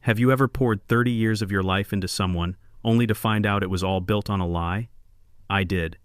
Have you ever poured 30 years of your life into someone, only to find out it was all built on a lie? I did.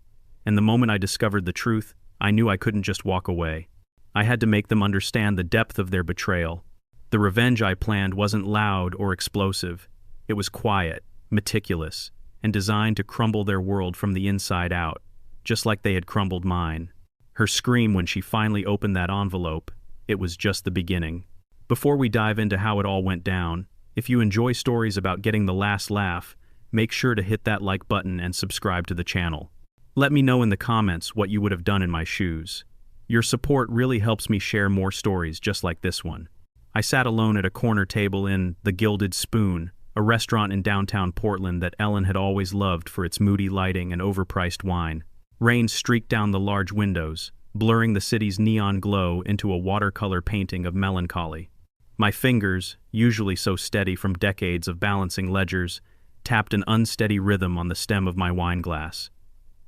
And the moment I discovered the truth, I knew I couldn't just walk away. I had to make them understand the depth of their betrayal. The revenge I planned wasn't loud or explosive. It was quiet, meticulous, and designed to crumble their world from the inside out, just like they had crumbled mine. Her scream when she finally opened that envelope, it was just the beginning. Before we dive into how it all went down, if you enjoy stories about getting the last laugh, make sure to hit that like button and subscribe to the channel. Let me know in the comments what you would have done in my shoes. Your support really helps me share more stories just like this one. I sat alone at a corner table in The Gilded Spoon, a restaurant in downtown Portland that Ellen had always loved for its moody lighting and overpriced wine. Rain streaked down the large windows, blurring the city's neon glow into a watercolor painting of melancholy. My fingers, usually so steady from decades of balancing ledgers, tapped an unsteady rhythm on the stem of my wine glass.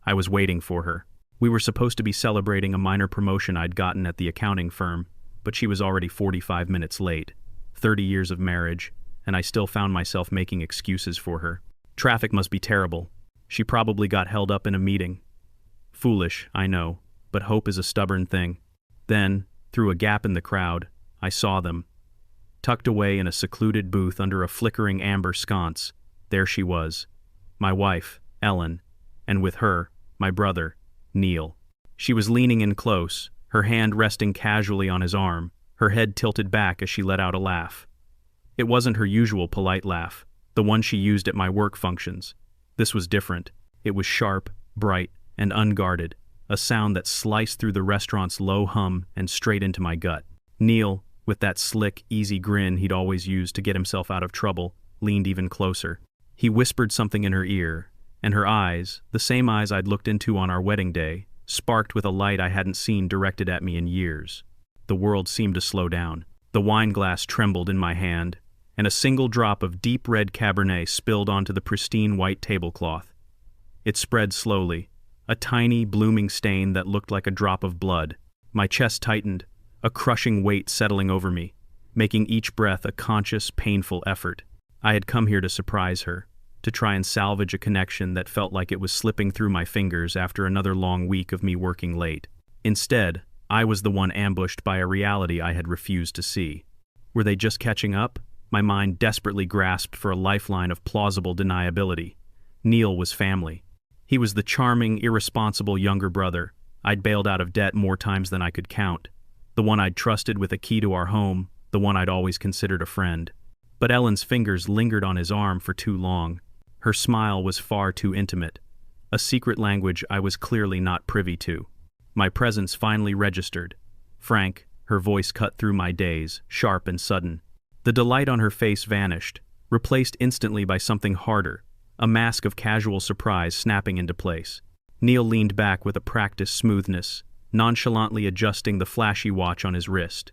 I was waiting for her. We were supposed to be celebrating a minor promotion I'd gotten at the accounting firm, but she was already 45 minutes late. 30 years of marriage, and I still found myself making excuses for her. Traffic must be terrible. She probably got held up in a meeting. Foolish, I know, but hope is a stubborn thing. Then, through a gap in the crowd, I saw them. Tucked away in a secluded booth under a flickering amber sconce, there she was. My wife, Ellen, and with her, my brother, Neil. She was leaning in close, her hand resting casually on his arm, her head tilted back as she let out a laugh. It wasn't her usual polite laugh, the one she used at my work functions. This was different. It was sharp, bright, and unguarded, a sound that sliced through the restaurant's low hum and straight into my gut. Neil, with that slick, easy grin he'd always used to get himself out of trouble, leaned even closer. He whispered something in her ear, and her eyes, the same eyes I'd looked into on our wedding day, sparked with a light I hadn't seen directed at me in years. The world seemed to slow down. The wine glass trembled in my hand, and a single drop of deep red Cabernet spilled onto the pristine white tablecloth. It spread slowly, a tiny, blooming stain that looked like a drop of blood. My chest tightened, a crushing weight settling over me, making each breath a conscious, painful effort. I had come here to surprise her, to try and salvage a connection that felt like it was slipping through my fingers after another long week of me working late. Instead, I was the one ambushed by a reality I had refused to see. Were they just catching up? My mind desperately grasped for a lifeline of plausible deniability. Neil was family. He was the charming, irresponsible younger brother I'd bailed out of debt more times than I could count. The one I'd trusted with a key to our home, the one I'd always considered a friend. But Ellen's fingers lingered on his arm for too long. Her smile was far too intimate, a secret language I was clearly not privy to. My presence finally registered. Frank, her voice cut through my daze, sharp and sudden. The delight on her face vanished, replaced instantly by something harder, a mask of casual surprise snapping into place. Neil leaned back with a practiced smoothness, nonchalantly adjusting the flashy watch on his wrist.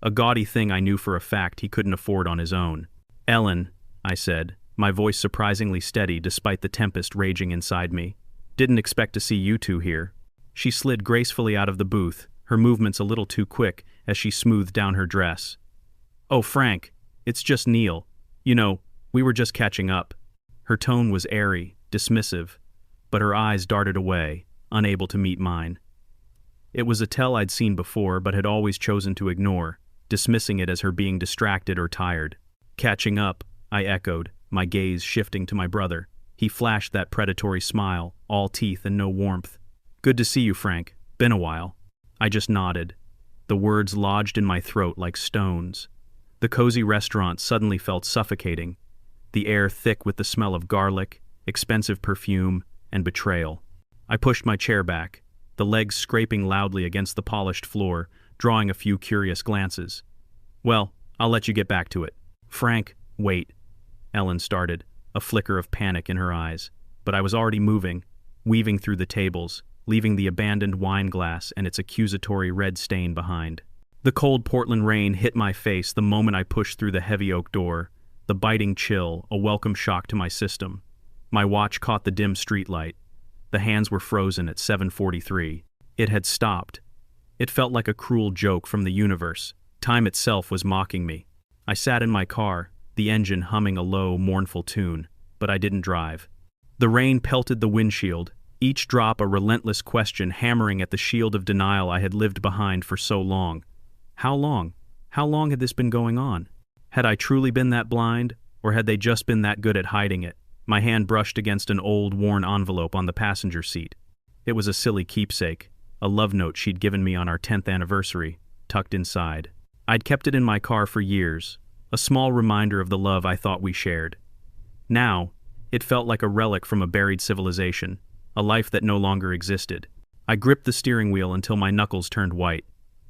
A gaudy thing I knew for a fact he couldn't afford on his own. "Ellen," I said, my voice surprisingly steady despite the tempest raging inside me. "Didn't expect to see you two here." She slid gracefully out of the booth, her movements a little too quick as she smoothed down her dress. "Oh, Frank, it's just Neil. You know, we were just catching up." Her tone was airy, dismissive, but her eyes darted away, unable to meet mine. It was a tell I'd seen before but had always chosen to ignore, dismissing it as her being distracted or tired. "Catching up," I echoed, my gaze shifting to my brother. He flashed that predatory smile, all teeth and no warmth. "Good to see you, Frank. Been a while." I just nodded. The words lodged in my throat like stones. The cozy restaurant suddenly felt suffocating, the air thick with the smell of garlic, expensive perfume, and betrayal. I pushed my chair back, the legs scraping loudly against the polished floor, drawing a few curious glances. "Well, I'll let you get back to it." "Frank, wait," Ellen started, a flicker of panic in her eyes. But I was already moving, weaving through the tables, leaving the abandoned wine glass and its accusatory red stain behind. The cold Portland rain hit my face the moment I pushed through the heavy oak door, the biting chill, a welcome shock to my system. My watch caught the dim streetlight. The hands were frozen at 7:43. It had stopped. It felt like a cruel joke from the universe. Time itself was mocking me. I sat in my car, the engine humming a low, mournful tune, but I didn't drive. The rain pelted the windshield, each drop a relentless question hammering at the shield of denial I had lived behind for so long. How long? How long had this been going on? Had I truly been that blind, or had they just been that good at hiding it? My hand brushed against an old, worn envelope on the passenger seat. It was a silly keepsake, a love note she'd given me on our 10th anniversary, tucked inside. I'd kept it in my car for years, a small reminder of the love I thought we shared. Now, it felt like a relic from a buried civilization, a life that no longer existed. I gripped the steering wheel until my knuckles turned white.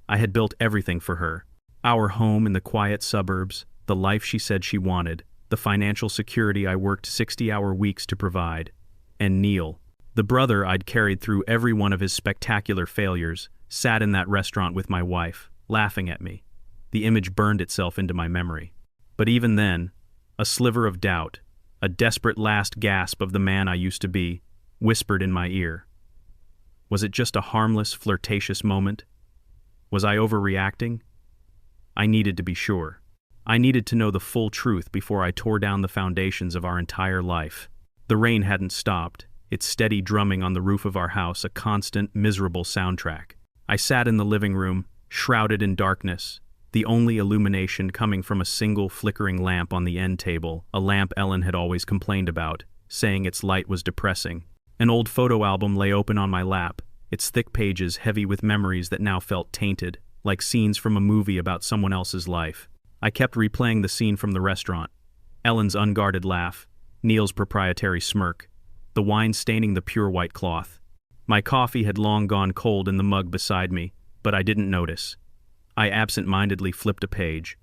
I had built everything for her. Our home in the quiet suburbs, the life she said she wanted, the financial security I worked 60-hour weeks to provide. And Neil, the brother I'd carried through every one of his spectacular failures, sat in that restaurant with my wife, laughing at me. The image burned itself into my memory. But even then, a sliver of doubt, a desperate last gasp of the man I used to be, whispered in my ear. Was it just a harmless, flirtatious moment? Was I overreacting? I needed to be sure. I needed to know the full truth before I tore down the foundations of our entire life. The rain hadn't stopped, its steady drumming on the roof of our house a constant, miserable soundtrack. I sat in the living room, shrouded in darkness, the only illumination coming from a single flickering lamp on the end table, a lamp Ellen had always complained about, saying its light was depressing. An old photo album lay open on my lap, its thick pages heavy with memories that now felt tainted, like scenes from a movie about someone else's life. I kept replaying the scene from the restaurant. Ellen's unguarded laugh, Neil's proprietary smirk, the wine staining the pure white cloth. My coffee had long gone cold in the mug beside me, but I didn't notice. I absent-mindedly flipped a page.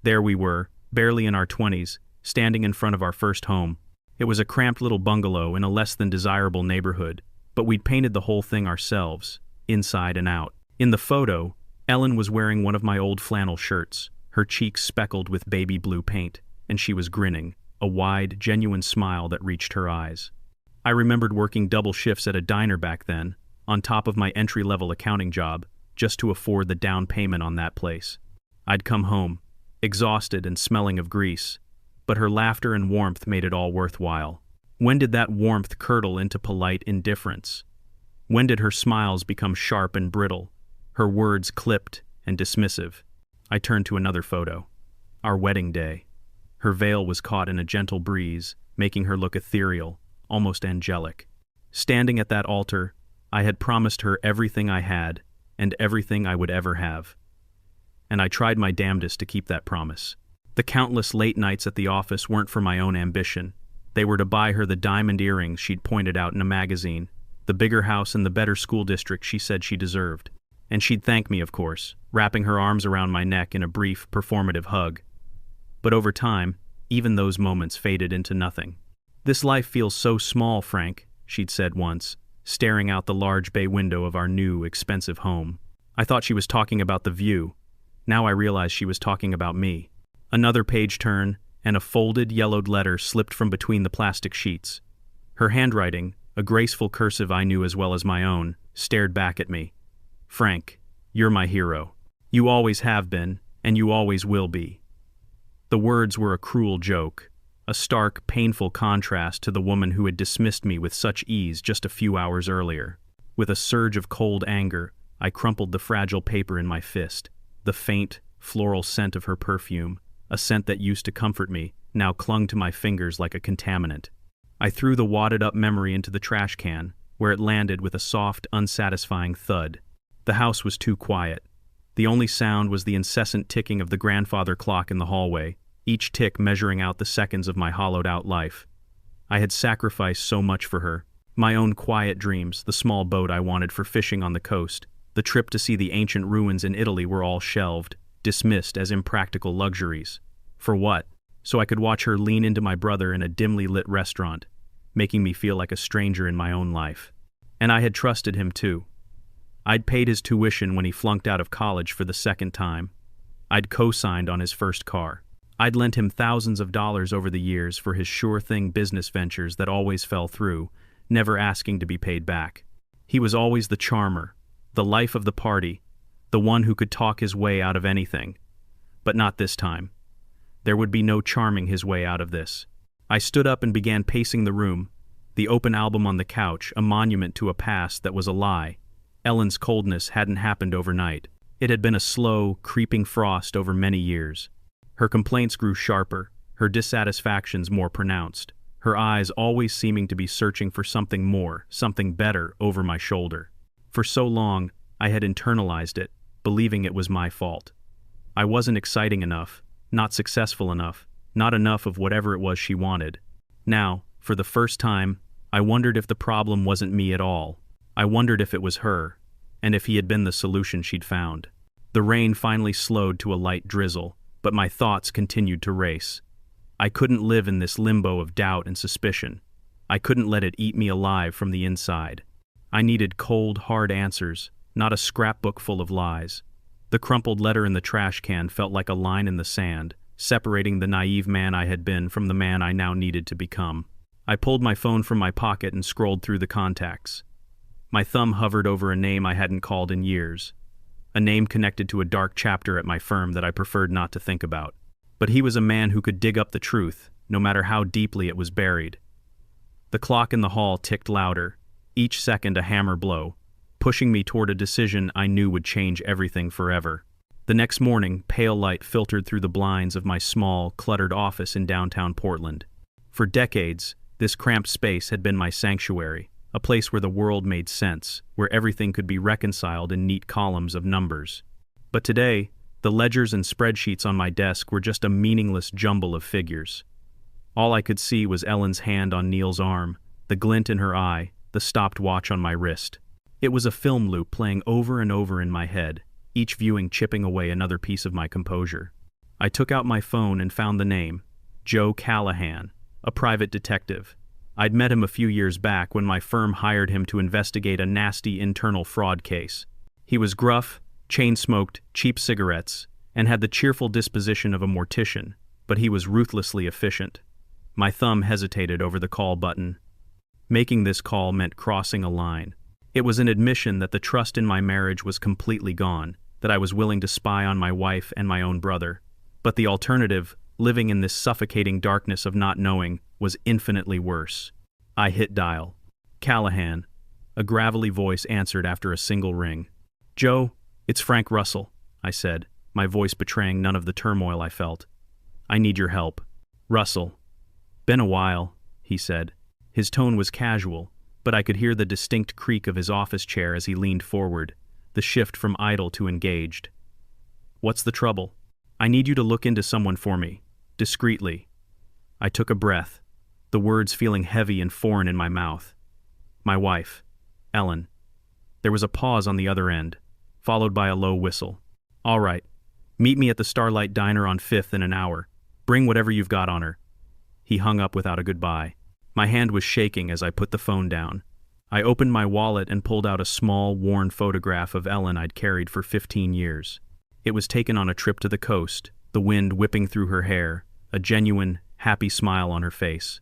There we were, barely in our 20s, standing in front of our first home. It was a cramped little bungalow in a less than desirable neighborhood, but we'd painted the whole thing ourselves, inside and out. In the photo, Ellen was wearing one of my old flannel shirts, her cheeks speckled with baby blue paint, and she was grinning, a wide, genuine smile that reached her eyes. I remembered working double shifts at a diner back then, on top of my entry-level accounting job, just to afford the down payment on that place. I'd come home, exhausted and smelling of grease, but her laughter and warmth made it all worthwhile. When did that warmth curdle into polite indifference? When did her smiles become sharp and brittle, her words clipped and dismissive? I turned to another photo. Our wedding day. Her veil was caught in a gentle breeze, making her look ethereal, almost angelic. Standing at that altar, I had promised her everything I had, and everything I would ever have. And I tried my damnedest to keep that promise. The countless late nights at the office weren't for my own ambition. They were to buy her the diamond earrings she'd pointed out in a magazine, the bigger house and the better school district she said she deserved. And she'd thank me, of course, wrapping her arms around my neck in a brief, performative hug. But over time, even those moments faded into nothing. "This life feels so small, Frank," she'd said once, staring out the large bay window of our new, expensive home. I thought she was talking about the view. Now I realized she was talking about me. Another page turn, and a folded, yellowed letter slipped from between the plastic sheets. Her handwriting, a graceful cursive I knew as well as my own, stared back at me. "Frank, you're my hero. You always have been, and you always will be." The words were a cruel joke, a stark, painful contrast to the woman who had dismissed me with such ease just a few hours earlier. With a surge of cold anger, I crumpled the fragile paper in my fist. The faint, floral scent of her perfume, a scent that used to comfort me, now clung to my fingers like a contaminant. I threw the wadded-up memory into the trash can, where it landed with a soft, unsatisfying thud. The house was too quiet. The only sound was the incessant ticking of the grandfather clock in the hallway, each tick measuring out the seconds of my hollowed-out life. I had sacrificed so much for her. My own quiet dreams, the small boat I wanted for fishing on the coast, the trip to see the ancient ruins in Italy were all shelved, dismissed as impractical luxuries. For what? So I could watch her lean into my brother in a dimly lit restaurant, making me feel like a stranger in my own life. And I had trusted him too. I'd paid his tuition when he flunked out of college for the second time. I'd co-signed on his first car. I'd lent him thousands of dollars over the years for his sure-thing business ventures that always fell through, never asking to be paid back. He was always the charmer, the life of the party, the one who could talk his way out of anything. But not this time. There would be no charming his way out of this. I stood up and began pacing the room, the open album on the couch, a monument to a past that was a lie. Ellen's coldness hadn't happened overnight. It had been a slow, creeping frost over many years. Her complaints grew sharper, her dissatisfactions more pronounced, her eyes always seeming to be searching for something more, something better, over my shoulder. For so long, I had internalized it, believing it was my fault. I wasn't exciting enough, not successful enough, not enough of whatever it was she wanted. Now, for the first time, I wondered if the problem wasn't me at all. I wondered if it was her, and if he had been the solution she'd found. The rain finally slowed to a light drizzle, but my thoughts continued to race. I couldn't live in this limbo of doubt and suspicion. I couldn't let it eat me alive from the inside. I needed cold, hard answers, not a scrapbook full of lies. The crumpled letter in the trash can felt like a line in the sand, separating the naive man I had been from the man I now needed to become. I pulled my phone from my pocket and scrolled through the contacts. My thumb hovered over a name I hadn't called in years. A name connected to a dark chapter at my firm that I preferred not to think about. But he was a man who could dig up the truth, no matter how deeply it was buried. The clock in the hall ticked louder, each second a hammer blow, pushing me toward a decision I knew would change everything forever. The next morning, pale light filtered through the blinds of my small, cluttered office in downtown Portland. For decades, this cramped space had been my sanctuary, a place where the world made sense, where everything could be reconciled in neat columns of numbers. But today, the ledgers and spreadsheets on my desk were just a meaningless jumble of figures. All I could see was Ellen's hand on Neil's arm, the glint in her eye, the stopped watch on my wrist. It was a film loop playing over and over in my head, each viewing chipping away another piece of my composure. I took out my phone and found the name, Joe Callahan, a private detective. I'd met him a few years back when my firm hired him to investigate a nasty internal fraud case. He was gruff, chain-smoked, cheap cigarettes, and had the cheerful disposition of a mortician, but he was ruthlessly efficient. My thumb hesitated over the call button. Making this call meant crossing a line. It was an admission that the trust in my marriage was completely gone, that I was willing to spy on my wife and my own brother. But the alternative, living in this suffocating darkness of not knowing, was infinitely worse. I hit dial. Callahan. A gravelly voice answered after a single ring. "Joe, it's Frank Russell," I said, my voice betraying none of the turmoil I felt. "I need your help." "Russell." "Been a while," he said. His tone was casual, but I could hear the distinct creak of his office chair as he leaned forward, the shift from idle to engaged. "What's the trouble?" "I need you to look into someone for me, discreetly." I took a breath, the words feeling heavy and foreign in my mouth. "My wife, Ellen." There was a pause on the other end, followed by a low whistle. "All right. Meet me at the Starlight Diner on 5th in an hour. Bring whatever you've got on her." He hung up without a goodbye. My hand was shaking as I put the phone down. I opened my wallet and pulled out a small, worn photograph of Ellen I'd carried for 15 years. It was taken on a trip to the coast, the wind whipping through her hair, a genuine, happy smile on her face.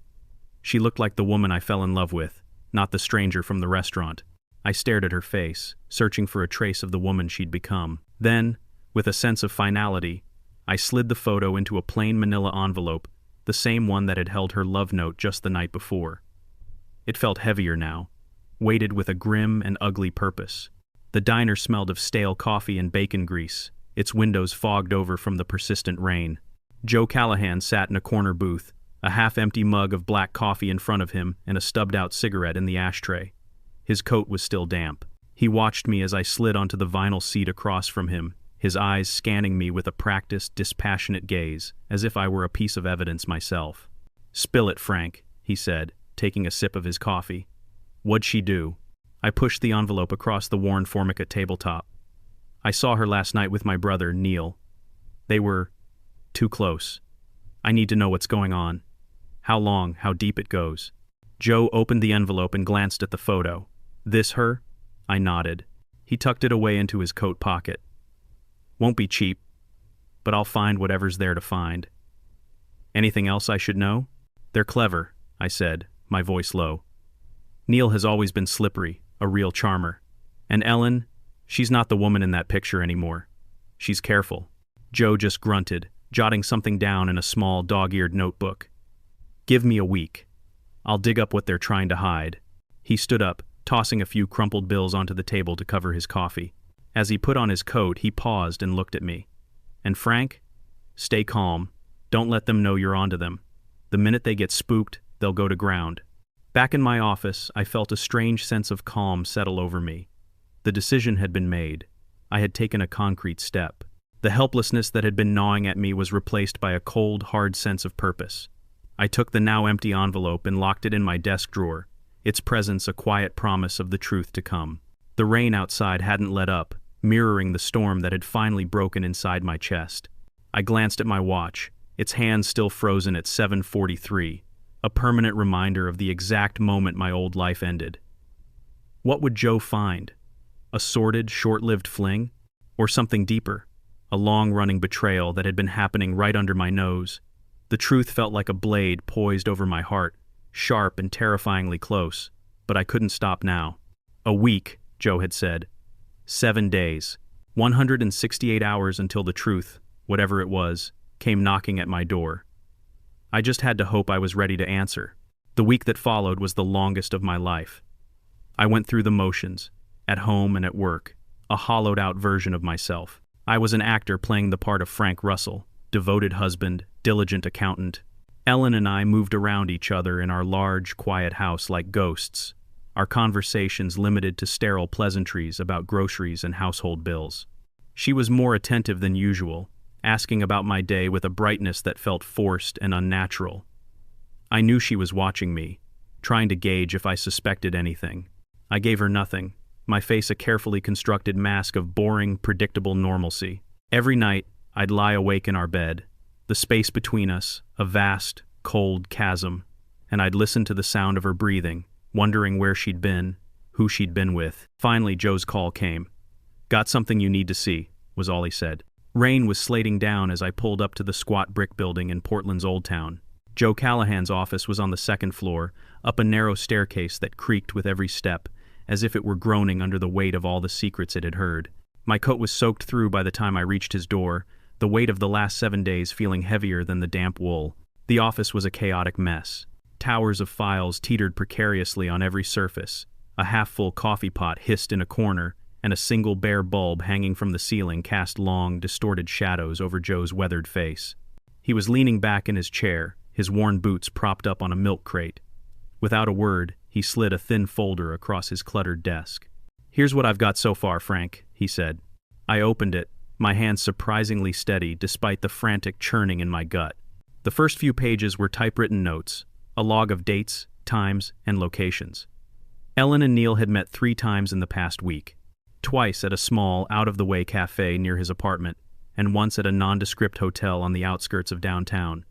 She looked like the woman I fell in love with, not the stranger from the restaurant. I stared at her face, searching for a trace of the woman she'd become. Then, with a sense of finality, I slid the photo into a plain manila envelope, the same one that had held her love note just the night before. It felt heavier now, weighted with a grim and ugly purpose. The diner smelled of stale coffee and bacon grease, its windows fogged over from the persistent rain. Joe Callahan sat in a corner booth, a half-empty mug of black coffee in front of him and a stubbed-out cigarette in the ashtray. His coat was still damp. He watched me as I slid onto the vinyl seat across from him, his eyes scanning me with a practiced, dispassionate gaze, as if I were a piece of evidence myself. "Spill it, Frank," he said, taking a sip of his coffee. "What'd she do?" I pushed the envelope across the worn Formica tabletop. "I saw her last night with my brother, Neil. They were too close. I need to know what's going on. How long, how deep it goes." Joe opened the envelope and glanced at the photo. "This her?" I nodded. He tucked it away into his coat pocket. "Won't be cheap, but I'll find whatever's there to find." "Anything else I should know?" "They're clever," I said, my voice low. "Neil has always been slippery, a real charmer. And Ellen, she's not the woman in that picture anymore. She's careful." Joe just grunted, jotting something down in a small dog-eared notebook. "Give me a week. I'll dig up what they're trying to hide." He stood up, tossing a few crumpled bills onto the table to cover his coffee. As he put on his coat, he paused and looked at me. "And Frank? Stay calm. Don't let them know you're onto them. The minute they get spooked, they'll go to ground." Back in my office, I felt a strange sense of calm settle over me. The decision had been made. I had taken a concrete step. The helplessness that had been gnawing at me was replaced by a cold, hard sense of purpose. I took the now empty envelope and locked it in my desk drawer, its presence a quiet promise of the truth to come. The rain outside hadn't let up, mirroring the storm that had finally broken inside my chest. I glanced at my watch, its hands still frozen at 7:43, a permanent reminder of the exact moment my old life ended. What would Joe find? A sordid, short-lived fling? Or something deeper? A long-running betrayal that had been happening right under my nose. The truth felt like a blade poised over my heart, sharp and terrifyingly close, but I couldn't stop now. "A week," Joe had said. 7 days. 168 hours until the truth, whatever it was, came knocking at my door. I just had to hope I was ready to answer. The week that followed was the longest of my life. I went through the motions, at home and at work, a hollowed-out version of myself. I was an actor playing the part of Frank Russell, devoted husband, diligent accountant. Ellen and I moved around each other in our large, quiet house like ghosts, our conversations limited to sterile pleasantries about groceries and household bills. She was more attentive than usual, asking about my day with a brightness that felt forced and unnatural. I knew she was watching me, trying to gauge if I suspected anything. I gave her nothing, my face a carefully constructed mask of boring, predictable normalcy. Every night, I'd lie awake in our bed, the space between us, a vast, cold chasm, and I'd listen to the sound of her breathing, wondering where she'd been, who she'd been with. Finally, Joe's call came. "Got something you need to see," was all he said. Rain was slating down as I pulled up to the squat brick building in Portland's Old Town. Joe Callahan's office was on the second floor, up a narrow staircase that creaked with every step, as if it were groaning under the weight of all the secrets it had heard. My coat was soaked through by the time I reached his door, the weight of the last 7 days feeling heavier than the damp wool. The office was a chaotic mess. Towers of files teetered precariously on every surface. A half-full coffee pot hissed in a corner, and a single bare bulb hanging from the ceiling cast long, distorted shadows over Joe's weathered face. He was leaning back in his chair, his worn boots propped up on a milk crate. Without a word, he slid a thin folder across his cluttered desk. "Here's what I've got so far, Frank," he said. I opened it, my hands surprisingly steady despite the frantic churning in my gut. The first few pages were typewritten notes, a log of dates, times, and locations. Ellen and Neil had met 3 times in the past week. Twice at a small, out-of-the-way cafe near his apartment, and once at a nondescript hotel on the outskirts of downtown.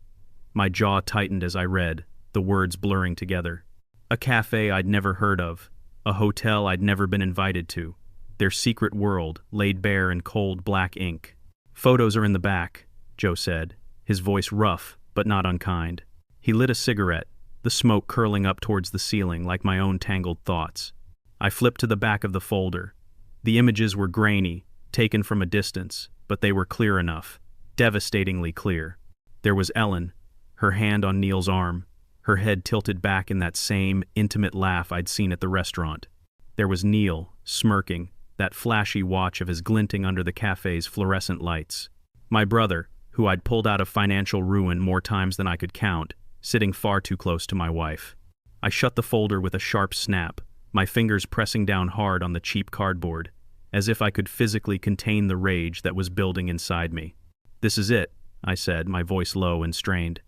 My jaw tightened as I read, the words blurring together. A cafe I'd never heard of, a hotel I'd never been invited to, their secret world laid bare in cold black ink. "Photos are in the back," Joe said, his voice rough but not unkind. He lit a cigarette, the smoke curling up towards the ceiling like my own tangled thoughts. I flipped to the back of the folder. The images were grainy, taken from a distance, but they were clear enough, devastatingly clear. There was Ellen, her hand on Neil's arm, her head tilted back in that same intimate laugh I'd seen at the restaurant. There was Neil, smirking, that flashy watch of his glinting under the cafe's fluorescent lights. My brother, who I'd pulled out of financial ruin more times than I could count, sitting far too close to my wife. I shut the folder with a sharp snap, my fingers pressing down hard on the cheap cardboard, as if I could physically contain the rage that was building inside me. "This is it," I said, my voice low and strained.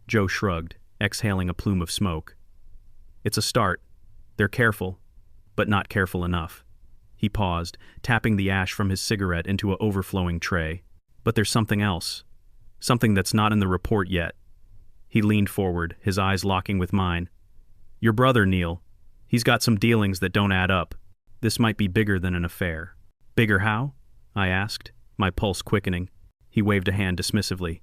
Joe shrugged, exhaling a plume of smoke. "It's a start. They're careful, but not careful enough." He paused, tapping the ash from his cigarette into an overflowing tray. "But there's something else. Something that's not in the report yet." He leaned forward, his eyes locking with mine. "Your brother, Neil. He's got some dealings that don't add up. This might be bigger than an affair." "Bigger how?" I asked, my pulse quickening. He waved a hand dismissively.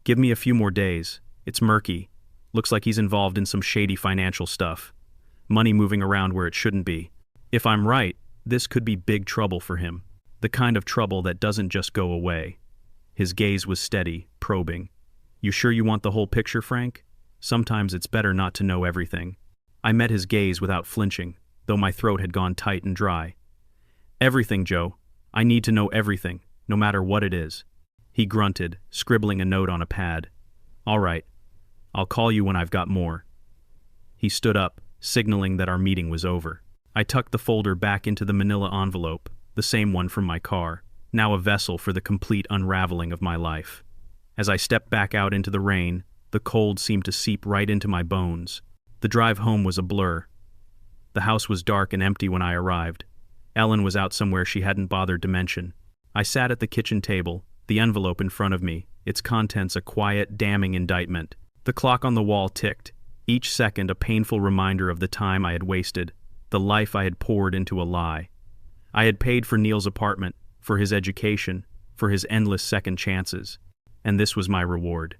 "Give me a few more days. It's murky. Looks like he's involved in some shady financial stuff. Money moving around where it shouldn't be. If I'm right, this could be big trouble for him. The kind of trouble that doesn't just go away. His gaze was steady, probing. "You sure you want the whole picture, Frank? Sometimes it's better not to know everything." I met his gaze without flinching, though my throat had gone tight and dry. "Everything, Joe. I need to know everything, no matter what it is." He grunted, scribbling a note on a pad. "All right. I'll call you when I've got more." He stood up, signaling that our meeting was over. I tucked the folder back into the manila envelope, the same one from my car, now a vessel for the complete unraveling of my life. As I stepped back out into the rain, the cold seemed to seep right into my bones. The drive home was a blur. The house was dark and empty when I arrived. Ellen was out somewhere she hadn't bothered to mention. I sat at the kitchen table, the envelope in front of me, its contents a quiet, damning indictment. The clock on the wall ticked, each second a painful reminder of the time I had wasted, the life I had poured into a lie. I had paid for Neil's apartment, for his education, for his endless second chances. And this was my reward.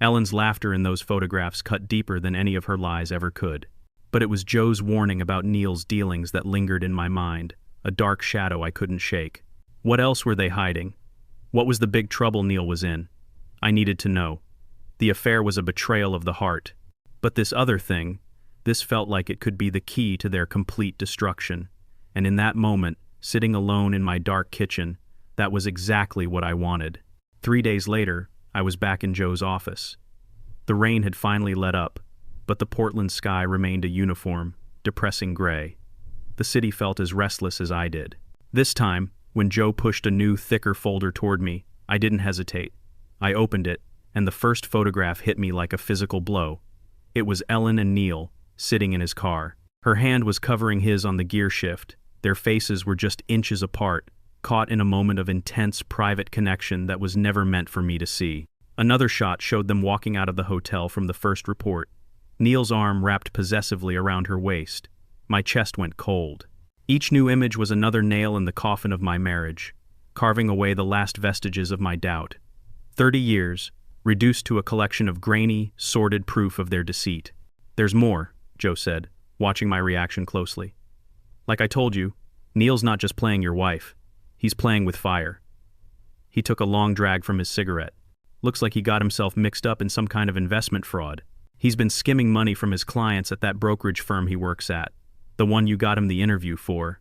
Ellen's laughter in those photographs cut deeper than any of her lies ever could. But it was Joe's warning about Neil's dealings that lingered in my mind, a dark shadow I couldn't shake. What else were they hiding? What was the big trouble Neil was in? I needed to know. The affair was a betrayal of the heart. But this other thing, this felt like it could be the key to their complete destruction. And in that moment, sitting alone in my dark kitchen, that was exactly what I wanted. 3 days later, I was back in Joe's office. The rain had finally let up, but the Portland sky remained a uniform, depressing gray. The city felt as restless as I did. This time, when Joe pushed a new, thicker folder toward me, I didn't hesitate. I opened it, and the first photograph hit me like a physical blow. It was Ellen and Neil, sitting in his car. Her hand was covering his on the gear shift. Their faces were just inches apart, caught in a moment of intense private connection that was never meant for me to see. Another shot showed them walking out of the hotel from the first report. Neil's arm wrapped possessively around her waist. My chest went cold. Each new image was another nail in the coffin of my marriage, carving away the last vestiges of my doubt. 30 years, reduced to a collection of grainy, sordid proof of their deceit. "There's more," Joe said, watching my reaction closely. "Like I told you, Neil's not just playing your wife. He's playing with fire." He took a long drag from his cigarette. "Looks like he got himself mixed up in some kind of investment fraud. He's been skimming money from his clients at that brokerage firm he works at, the one you got him the interview for."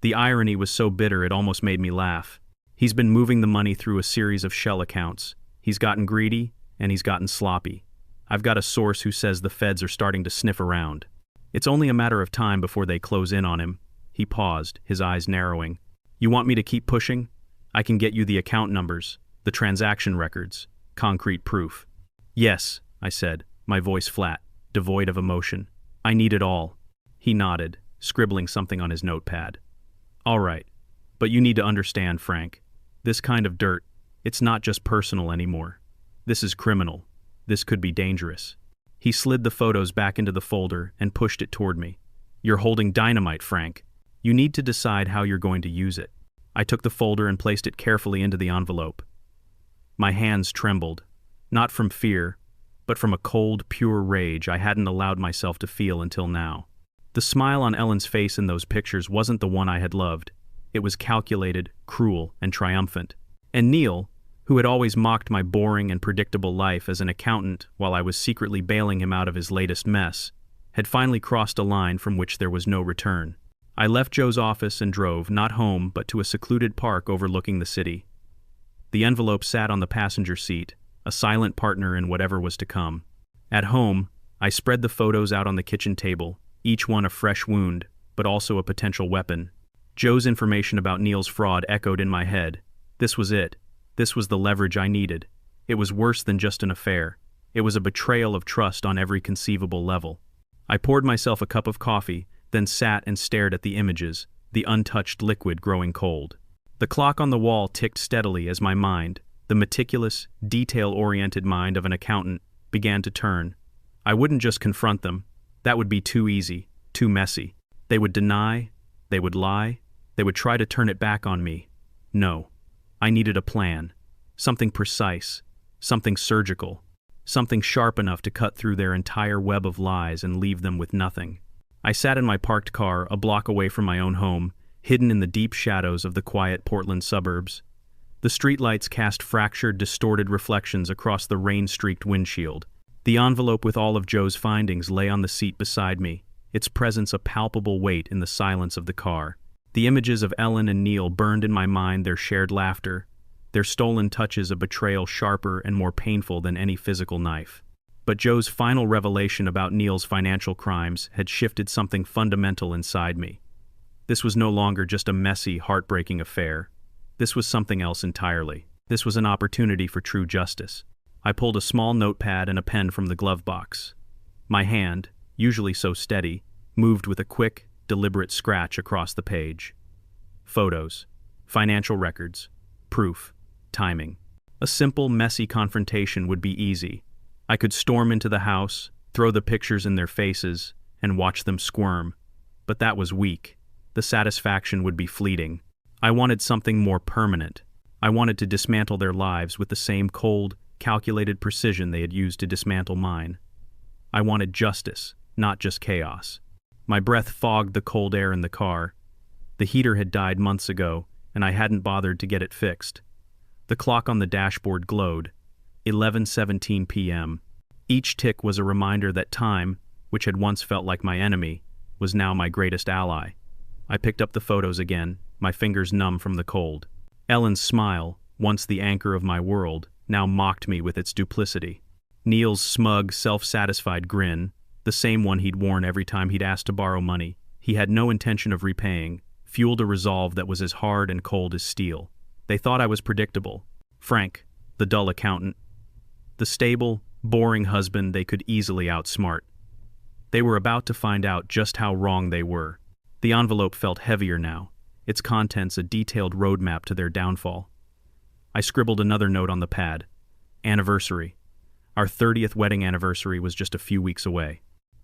The irony was so bitter it almost made me laugh. "He's been moving the money through a series of shell accounts. He's gotten greedy, and he's gotten sloppy. I've got a source who says the feds are starting to sniff around. It's only a matter of time before they close in on him." He paused, his eyes narrowing. "You want me to keep pushing? I can get you the account numbers, the transaction records, concrete proof." "Yes," I said, my voice flat, devoid of emotion. "I need it all." He nodded, scribbling something on his notepad. "All right, but you need to understand, Frank. This kind of dirt, it's not just personal anymore. This is criminal. This could be dangerous." He slid the photos back into the folder and pushed it toward me. "You're holding dynamite, Frank. You need to decide how you're going to use it." I took the folder and placed it carefully into the envelope. My hands trembled, not from fear, but from a cold, pure rage I hadn't allowed myself to feel until now. The smile on Ellen's face in those pictures wasn't the one I had loved. It was calculated, cruel, and triumphant. And Neil, who had always mocked my boring and predictable life as an accountant while I was secretly bailing him out of his latest mess, had finally crossed a line from which there was no return. I left Joe's office and drove, not home, but to a secluded park overlooking the city. The envelope sat on the passenger seat, a silent partner in whatever was to come. At home, I spread the photos out on the kitchen table, each one a fresh wound, but also a potential weapon. Joe's information about Neil's fraud echoed in my head. This was it. This was the leverage I needed. It was worse than just an affair. It was a betrayal of trust on every conceivable level. I poured myself a cup of coffee, then sat and stared at the images, the untouched liquid growing cold. The clock on the wall ticked steadily as my mind, the meticulous, detail-oriented mind of an accountant, began to turn. I wouldn't just confront them. That would be too easy, too messy. They would deny, they would lie, they would try to turn it back on me. No. I needed a plan. Something precise, something surgical, something sharp enough to cut through their entire web of lies and leave them with nothing. I sat in my parked car a block away from my own home, hidden in the deep shadows of the quiet Portland suburbs. The streetlights cast fractured, distorted reflections across the rain-streaked windshield. The envelope with all of Joe's findings lay on the seat beside me, its presence a palpable weight in the silence of the car. The images of Ellen and Neil burned in my mind, their shared laughter, their stolen touches a betrayal sharper and more painful than any physical knife. But Joe's final revelation about Neil's financial crimes had shifted something fundamental inside me. This was no longer just a messy, heartbreaking affair. This was something else entirely. This was an opportunity for true justice. I pulled a small notepad and a pen from the glove box. My hand, usually so steady, moved with a quick, deliberate scratch across the page. Photos, financial records, proof, timing. A simple, messy confrontation would be easy. I could storm into the house, throw the pictures in their faces, and watch them squirm. But that was weak. The satisfaction would be fleeting. I wanted something more permanent. I wanted to dismantle their lives with the same cold, calculated precision they had used to dismantle mine. I wanted justice, not just chaos. My breath fogged the cold air in the car. The heater had died months ago, and I hadn't bothered to get it fixed. The clock on the dashboard glowed. 11:17 p.m. Each tick was a reminder that time, which had once felt like my enemy, was now my greatest ally. I picked up the photos again, my fingers numb from the cold. Ellen's smile, once the anchor of my world, now mocked me with its duplicity. Neil's smug, self-satisfied grin, the same one he'd worn every time he'd asked to borrow money, he had no intention of repaying, fueled a resolve that was as hard and cold as steel. They thought I was predictable. Frank, the dull accountant. The stable, boring husband they could easily outsmart. They were about to find out just how wrong they were. The envelope felt heavier now, its contents a detailed roadmap to their downfall. I scribbled another note on the pad. Anniversary. Our 30th wedding anniversary was just a few weeks away.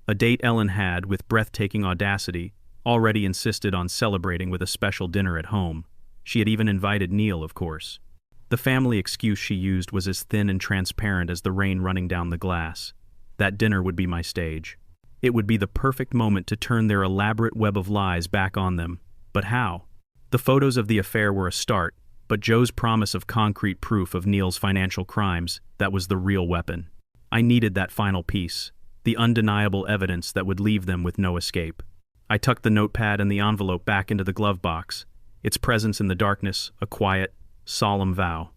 A date Ellen had, with breathtaking audacity, already insisted on celebrating with a special dinner at home. She had even invited Neil, of course. The family excuse she used was as thin and transparent as the rain running down the glass. That dinner would be my stage. It would be the perfect moment to turn their elaborate web of lies back on them. But how? The photos of the affair were a start, but Joe's promise of concrete proof of Neil's financial crimes, that was the real weapon. I needed that final piece, the undeniable evidence that would leave them with no escape. I tucked the notepad and the envelope back into the glove box, its presence in the darkness a quiet, solemn vow.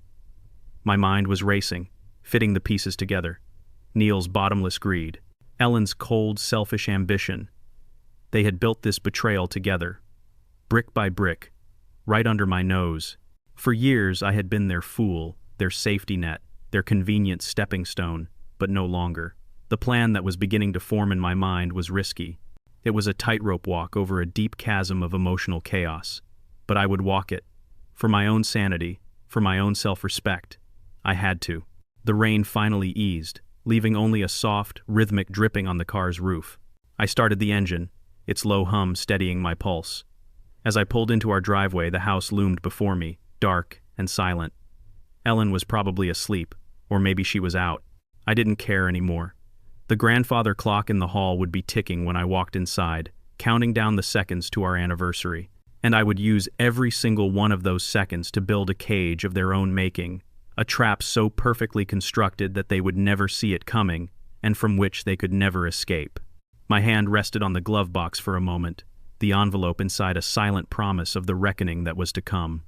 My mind was racing, fitting the pieces together. Neil's bottomless greed, Ellen's cold, selfish ambition. They had built this betrayal together, brick by brick, right under my nose. For years I had been their fool, their safety net, their convenient stepping stone, but no longer. The plan that was beginning to form in my mind was risky. It was a tightrope walk over a deep chasm of emotional chaos. But I would walk it. For my own sanity, for my own self-respect. I had to. The rain finally eased, leaving only a soft, rhythmic dripping on the car's roof. I started the engine, its low hum steadying my pulse. As I pulled into our driveway, the house loomed before me, dark and silent. Ellen was probably asleep, or maybe she was out. I didn't care anymore. The grandfather clock in the hall would be ticking when I walked inside, counting down the seconds to our anniversary. And I would use every single one of those seconds to build a cage of their own making, a trap so perfectly constructed that they would never see it coming, and from which they could never escape. My hand rested on the glove box for a moment, the envelope inside a silent promise of the reckoning that was to come.